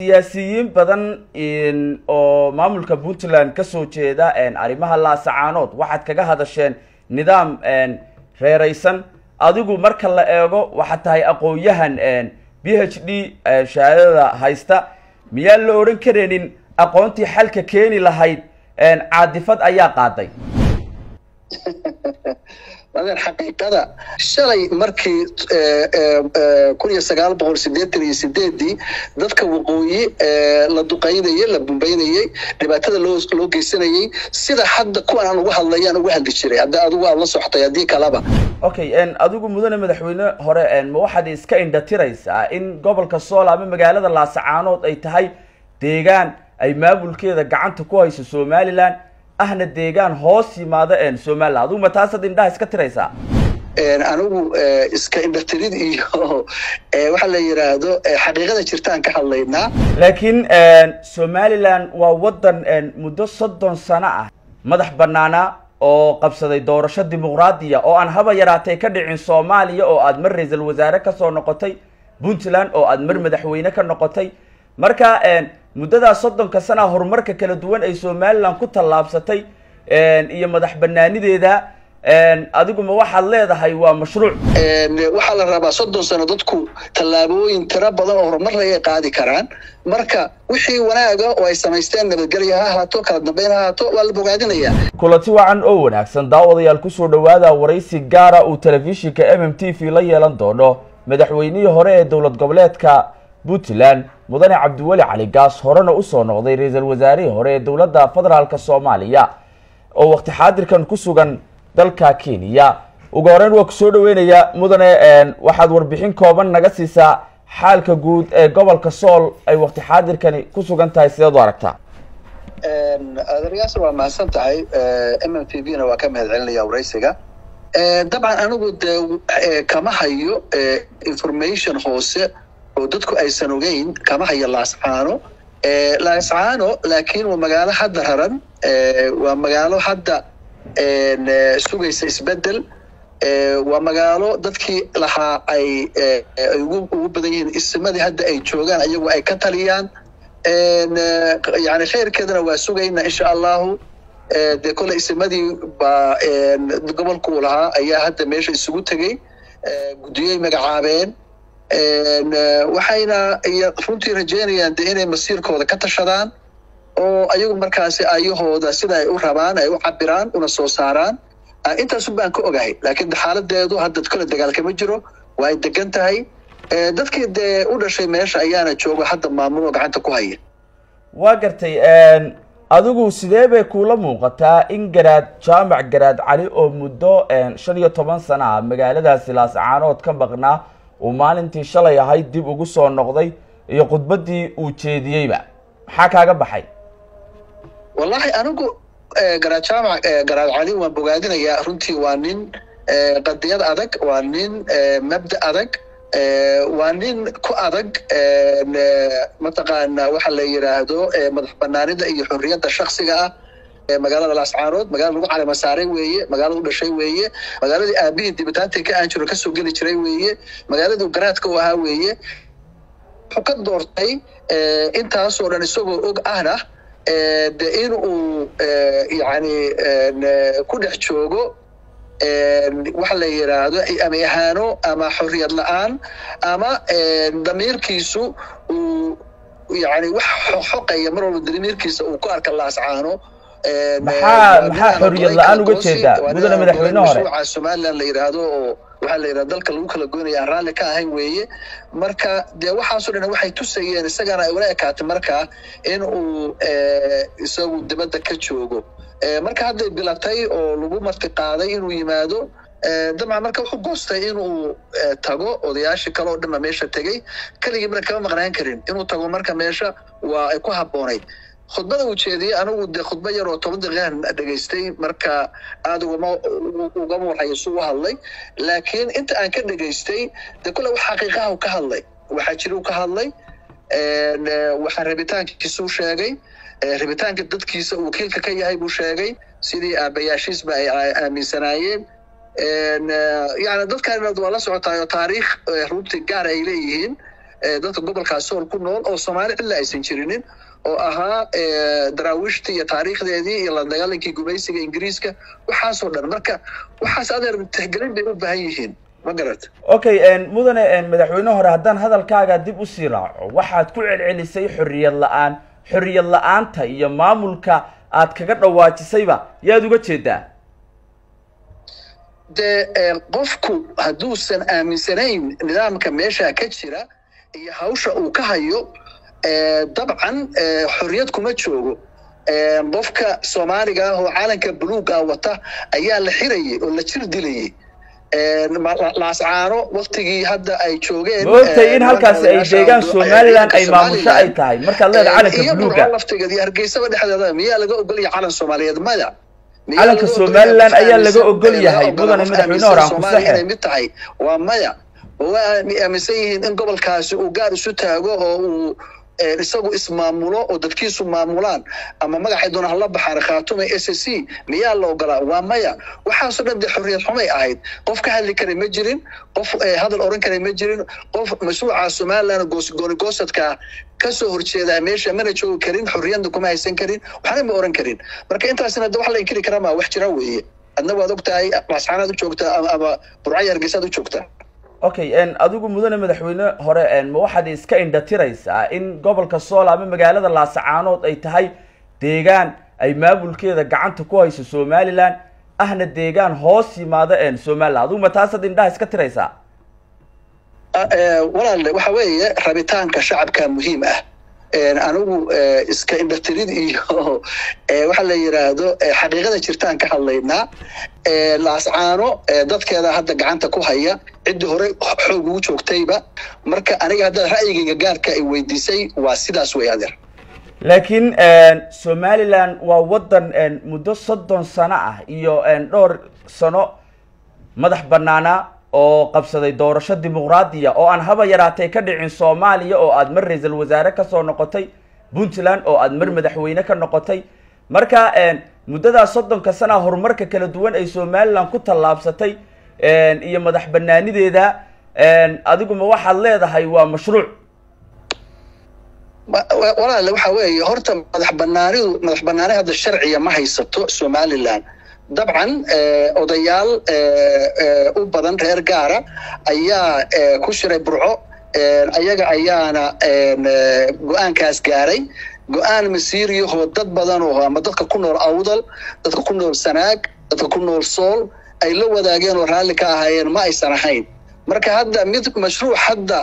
siyaasiyiin badan oo maamulka Puntland ka soo jeeda arrimaha laasacaanood waxaad kaga hadasheen nidaam reeraysan adigu marka la eego waxa tahay aqoonyahan PhD shahaadada haysta miyaa la oran kareenin aqoontii xalka keeni lahayd caadifad ayaa qaaday هذا حقيقة شلي مركي كل سجال بقول سديد دي ذاتك وقوي لدقيني لبنبيني نبات هذا لو جيسني سيدا حد كون أنا واحد الشري هذا أدوه الله صحته يدي كلامه. أوكي إن أدوه مدن مدحوينه هراء إن واحد إسكان دتيريس إن قبل كسول عم مجال هذا لسعانات أي تهاي ديجان أي مابل كذا قعنت كويس سومالي لان أهنا ديجان هوسي ماذا إن سومال هذا ما تاسد إن ده إسكت رئيسا. أنا إسكان بتريد إياه وحلا يرادو حقيقة شرطان كحلينا. لكن سومالي لان ووضن مدة صدّن سنة مدح بنانا أو قبضة دورشة ديمقراطية أو أن هبا يراتي كدعين سوماليا أو أدمر رئيس الوزراء كسر نقطي بونتلان أو أدمر مدحوينه كنقطي مركا مدة صدّن كسنة هرمرك كلا دوان أي سوماليا كنت اللابستي إيا مدح بناني ده adigu ma waxa leedahay waa mashruuc waxa la rabaa 30 sano dadku talaabooyin tira badan oo horumar ay qaadi karaan marka wixii wanaaga oo ay sameysteen nabadgelyo ha ahaato kala dambeyn ha ahaato waa la bogaadinaya kulanti wacan oo wanaagsan daawadayaal ku soo dhawaada waraysi gaara oo telefishinka MMTV la yeelan doono madaxweynihii hore ee dawlad goboleedka Puntland mudane Cabdiwali Cali Gaas horena u soo noqday ra'iisul wasaarihii hore ee dawladda federaalka Soomaaliya oo waqti xaadirkan ku sugan dalka Kenya ugu horreyn waa ku soo dhaweynaya mudane waxaad warbixin kooban naga siisaa xaalka guud ee gobolka Sool ay waqti xaadirkani ku sugan tahay sidaad u aragtaa adeeryaas waa maasan tahay MMTV-na waa ka mahad celinaya waraysiga dabcan anigu kama hayo information hoose oo dadku aysan ogeyn kama hayo laascaano laakiin waa magaalo hadda raran waa magaalo hadda sugaysa isbedel waa magaalo dadkii lahaa ay ugu badan yihiin ismadii hadda ay joogaan ayagu ay ka taliyaan yani khayrkeedana waa sugayna insha Allah de kale ismadii ba gobolku lahaa ayaa hadda meesha isugu tagay gudiyay magacaabeen waxayna runtii rajeynayaan inay masiirkooda ka tashadaan oo ayagu markaasi ayahooda sida ay u rabaan ay u cabiraan una soo saaraan intaas baan ka ogahay laakiin xaaladeedu hadda kala dagaalka ma jiro way degan tahay dadkii u dhashay meesha ayaana jooga hadda maamul gacanta ku haya waa gartay adigu sidee bay kula muuqataa in jaamac garaad cali oo muddo 15 sano magaaladaasi Laascaanood ka baqnaa oo maalintii shalay ahayd dib ugu soo noqday iyo khudbadii uu jeediyayba maxaa kaaga baxay والله أنا قرأت علي وبقادنا يا رنتي وانين قديات أدق وانين مبدأ أدق وانين كو أدق متقان وحلا يرادو مدح بنانيدا إيه حرية الشخصية مقالة لاسعانود مقالة على مساري ويه مقالة دشي ويه مقالة أبي دبتاتي كأنشر كسو قلي شري ويه مقالة قرأت كوها ويه حكت دورتي انت صورة نسوق اوغ اهنا inuu yani ku dhex joogo waxa la yiraahdo ama ahaano ama xorriyad la'aan ama damiirkiisu uu yani wax xoqaya mar walba damiirkiisa uu ku arka laascaano maxaa xorriyad la'aan uga jeeda mudane madaxweynaha hore waxa Soomaaliland la yiraahdo waxa la yiraahdo dalka lagu kala goynaya raalli ka ahayn weeye marka waxa soo dhan waxay tusayeen isagana ay wala ekaatay marka in uu isagu dibadda ka joogo marka hadda bilatay oo lagu marti qaaday inuu yimaado dabcan marka wuxuu goostay inuu tago odayaashii kale oo dhan meesha tagay kaligii marka ma maqnaan karin inuu tago marka meesha waa ay ku habboonayd khudbada uu jeediyay anigu khudba yar oo 10 daqiiqo dhageystay marka aad uga waxay soo hadlay laakiin inta aan ka dhageystay kule wax xaqiiqaha uu ka hadlay waxa jiro ka hadlay waxa rabitaankiisu sheegay rabitaanka dadkiisa uu wakiilka ka yahay buu sheegay sidii aabayaashiisba ay aaminsanaayeen يعني dadkan waa la socotaayo taariikh runtii gaar ay leeyihiin dadka gobolkaas sool ku nool oo Soomaali ilaa aysan jirinin oo ahaa daraawiishtii iyo taariikhdeedii iyo la dagaalankii gumaysiga Ingiriiska waxaasoo dhan marka waxaas adeer tixgelin bay u baahan yihiin ma garad okay mudane madaxweyne hore haddaan hadalkaaga dib u sii raaco waxaad ku celcelisay xorriyad la'aanta iyo maamulka aad kaga dhawaajisayba yaad uga jeedaa de qofku hadduusan aaminsanayn nidaamka meesha ka jira iyo hawsha uu ka hayo dabcan xorriyad kuma joogo qofka Soomaaliga ah oo caalanka buluuga wata ayaa la xirayay oo la jir dilayay laascaano waqtigii hadda ay joogeen moogtay in halkaas ay deegaan Somaliland ay maamusho ay tahay marka leedahay calanka buluuga laftigeedii Hargeysa dhexdeeda miyaa laga ogol yahay calan Soomaaliyeed maya calanka Somaliland ayaa laga ogol yahay mudane madaxweyne hore aan ku saxay mid tahay waa maya waa aaminsan yihiin in gobolkaasi uu gaar isu taago oo uu isagu ismaamulo oo dadkiisu maamulaan ama magaca doona la baxaan Khaatume SSC miyaa la ogolaa waa maya waxaasoo dhan xorriyad xumay ahayd qof ka hadli kara ma jirin qof hadal oran kara ma jirin qof mashruuca Somaliland goosadka ka soo horjeeda meesha mana joogi karin xorriyadda kuma haysan karin waxna ma oran karin marka intaasina wax la inkiri kara ma wax jira weeye adna waad ogtahay masxanaad u joogtaa ama burcay Hargeysa u joogtaa okay adigu mudane madaxweyne hore ma waxaad iska indhatiraysaa in gobolka Sool ama magaalada Laascaanood ay tahay deegaan ay maamulkeeda gacanta ku hayso Somaliland ahna deegaan hoos yimaada Somaliland adigu ma taasad indhaha iska tiraysaa walaal waxa weeye rabitaanka shacabka muhiim ah anigu iska indhatirid iyo waxa la yiraahdo xaqiiqada jirtaan ka hadlaynaa Laascaano dadkeeda hadda gacanta ku haya cid hore xoog ugu joogtayba marka aniga hadda ra'yigayga gaarka ay weydiisay waa sidaas way adeer laakiin Somaliland waa wadan muddo 30 sano ah iyo dhowr sano madax banaana oo qabsaday doorasho dimuqraadiya oo aan haba yaraatay ka dhicin Soomaaliya oo aad mar ra'iisul wasaare ka soo noqotay Puntland oo aad mar madaxweyne ka noqotay marka muddada 30 sano horumarka kala duwan ay Somaliland ku tallaabsatay iyo madax banaanideeda adigu ma waxaad leedahay waa mashruuc walaal waxa weeye horta madax banaanidu hadda sharciya ma haysato Somaliland dabcan odayaal u badan reer gaara ayaa ku shiray burco ayaga ayaana go'aankaas gaaray go'aan masiiriyo oo dad badan oo ama dadka ku nool Awdal dadka ku nool Sanaag dadka ku nool Sool ay la wadaageen oo raalli ka ahaayeen ma aysan ahayn marka hadda mid mashruuc hadda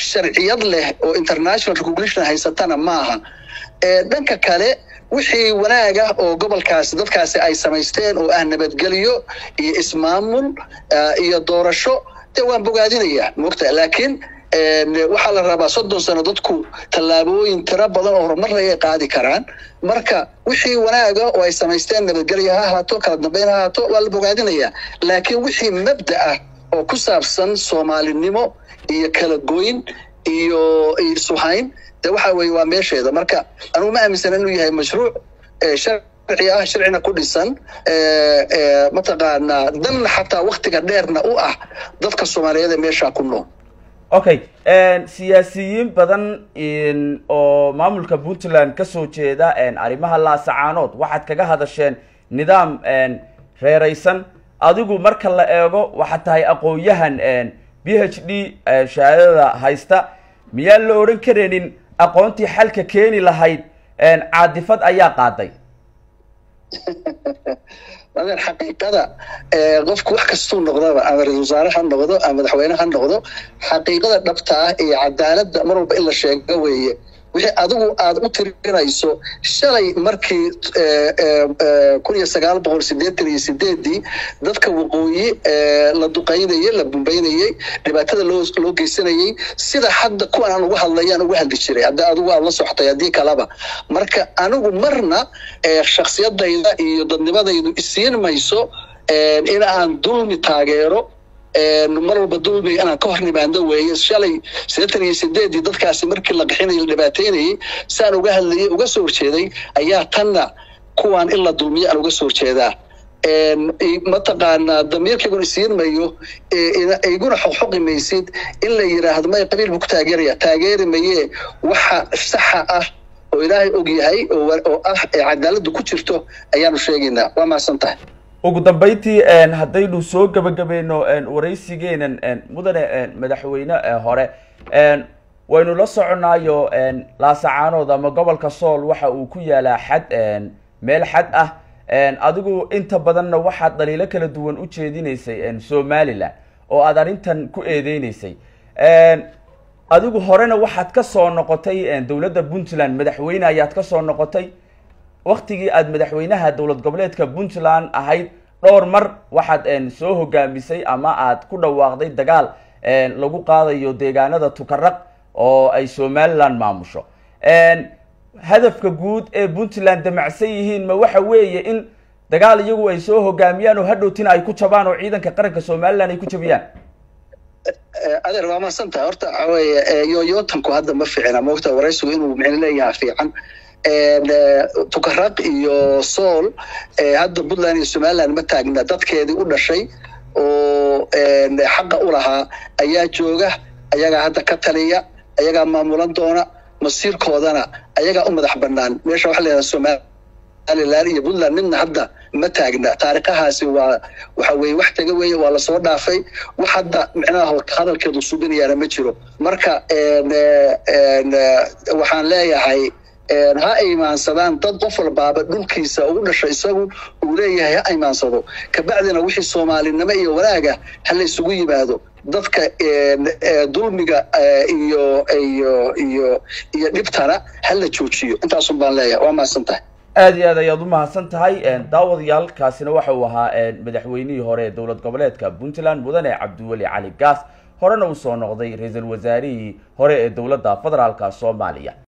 sharciyad leh oo international recognition haysatana maaha dhanka kale wixii wanaaga oo gobolkaas dadkaasi ay sameysteen oo ah nabadgeliyo iyo ismaamul iyo doorasho waan bogaadinayaa moogta laakiin waxa la rabaa 30 sano dadku tallaabooyin tira badan oo horumar ay qaadi karaan marka wixii wanaaga oo ay sameysteen nabadgeliyo ha ahaato kala dambeyn ha ahaato waa la bogaadinayaa laakiin wixii mabda ah oo ku saabsan Soomaalinimo iyo kala gooyn iyo suhayn waxa weeye waa meesheeda marka anigu ma aaminsan inuu yahay mashruuc sharcina ku dhisan mataqaana dan xataa waqtiga dheerna u ah dadka Soomaaliyeed meesha ku nool okay siyaasiyiin badan oo maamulka Puntland ka soo jeeda arrimaha Laascaanood waxaad kaga hadasheen nidaam reeraysan adigu marka la eego waxa tahay aqoonyahan PhD shahaadada haysta miyaa la oran kareenin aqoontii xalka keeni lahayd caadifad ayaa qaaday هذا الحقيقة قفك وحكستو النقطة أما رئيس وزراء هالنقطة أما مدحوينه هالنقطة حقيقة نبتها هي عدالة مروا بإلا الشيء قوية wixii adigu aad u tirinayso shalay markii 1988 dadka waqooyi la duqeynayay la bumbeynayay dhibaatada loo geysanayay sida hadda kuwan aan ugu hadlayaan ugu hadli jiray hadda adigu aad la soxtay hadii kalaba marka anigu marna shakhsiyadayda iyo dadnimadaydu isiin mayso in aan dulmi taageero mar walba dulmi inaan ka hor nimaando weeye shalay 88 dadkaasi markii la qixinay la dhibaateynay saan uga hadlayay uga soo horjeeday ayaa tanna kuwan in la dulmiyo aan uga soo horjeedaa mataqaanaa damiirkayguna isiinmayo iguna xoqxoqi maysid in la yidhaahdo may qabiil buu ku taageeraya taageeri maye waxa saxa ah oo ilaahay og yahay oo ah cadaaladdu ku jirto ayaanu sheegaynaa. waa mahadsantahay. ugu dambeyntii haddaynu soo gabagabayno waraysigeenan mudane madaxweyne hore waynu la soconaayo laasacaanood ama gobolka sool waxa uu ku yaalaa xad meel xad ah adigu inta badanna waxaad dhaliilo kala duwan u jeedinaysay somaliland oo aad arrintan ku eedeynaysay adigu horena waxaad ka soo noqotay dowladda puntland madaxweyne ayaad ka soo noqotay waktigii aad madaxweynaha dowlad goboleedka puntland ahayd dhowr mar waxaad soo hogaamisay ama aad ku dhawaaqday dagaal lagu qaadayo deegaanada tukaraq oo ay somaliland maamusho hadafka guud ee puntland damacsan yihiin ma waxa weeye in dagaal iyagu ay soo hogaamiyaan oo hadhowtina ay ku jabaan oo ciidanka qaranka somaliland ay ku jabiyaan? adeer waa mahadsantahay. horta yoyotanku hadda ma fiicna moogta waraysigu inuu micno leeyahay fiican. tukaraq iyo sool hadda puntland iyo somaliland ma taagna dadkeedii u dhashay oo xaqa u lahaa ayaa jooga ayagaa hadda ka taliya ayagaa maamulan doona masiirkoodana ayagaa u madax banaan. meesha waxa la yidhahda somaliland iyo puntland midna hadda ma taagna. taariikhahaasi waxa weye wax taga weye waa lasoo dhaafay wax hadda micnaha hadalkeedu subinayaana ma jiro. marka waxaan leeyahay ha imaansadaan dad qof walbaaba dhulkiisa ugu dhashay isagu uu leeyahay ha imaansado kabacdina wixii soomaalinimo iyo wanaaga ha la isugu yimaado dadka dulmiga iyo dhibtana ha la joojiyo. intaasun baan leeyahay. waa mahadsantahay. aad iyo aad ayaad u mahadsan tahay daawadayaal. kaasina waxa uu ahaa madaxweynihii hore ee dowlad goboleedka puntland mudane cabdiweli cali gaas horena uu soo noqday ra-iisul wasaarihii hore ee dowladda federaalka soomaaliya.